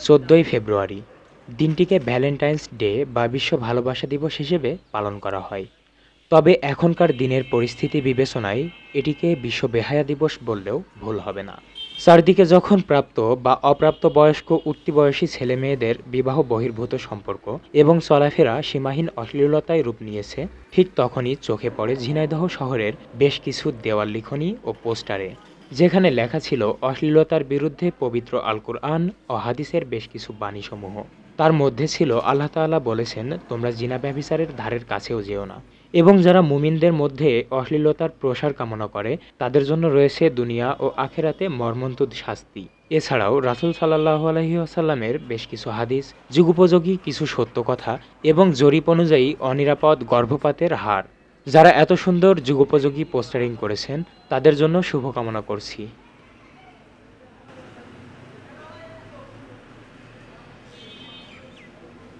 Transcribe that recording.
১৪ই ফেব্রুয়ারি দিনটিকে Valentine's day বা বিশ্ব ভালোবাসা দিবস হিসেবে পালন করা হয়। তবে এখনকার দিনের পরিস্থিতি বিবেচনায় এটিকে বিশ্ব বেহায়া দিবস বললেও ভুল হবে না। চারদিকে যখন প্রাপ্ত বা অপ্রাপ্ত বয়স্ক উঠতি বয়সী ছেলেমেয়েদের বিবাহ বহির্ভূত সম্পর্ক এবং চলাফেরা সীমাহীন অশ্লীলতায় রূপ নিয়েছে, ঠিক তখনই চোখে পড়ে ঝিনাইদহ শহরের বেশ কিছু দেওয়াল লিখনি ও পোস্টারে, যেখানে লেখা ছিল অশ্লীলতার বিরুদ্ধে পবিত্র আল কুরআন ও হাদিসের বেশ কিছু বাণীসমূহ। তার মধ্যে ছিল আল্লাহ তাআলা বলেছেন, তোমরা জিনা ব্যভিচারের ধারের কাছেও যেও না, এবং যারা মুমিনদের মধ্যে অশ্লীলতার প্রসার কামনা করে তাদের জন্য রয়েছে দুনিয়া ও আখেরাতে মর্মন্তুদ শাস্তি। এছাড়াও রাসূল সাল্লাল্লাহু আলাইহি ওয়াসাল্লামের বেশ কিছু হাদিস, যুগোপযোগী কিছু সত্য কথা এবং জরিপ অনুযায়ী অনিরাপদ গর্ভপাতের হার। যারা এত সুন্দর যুগোপযোগী পোস্টারিং করেছেন তাদের জন্য শুভকামনা করছি।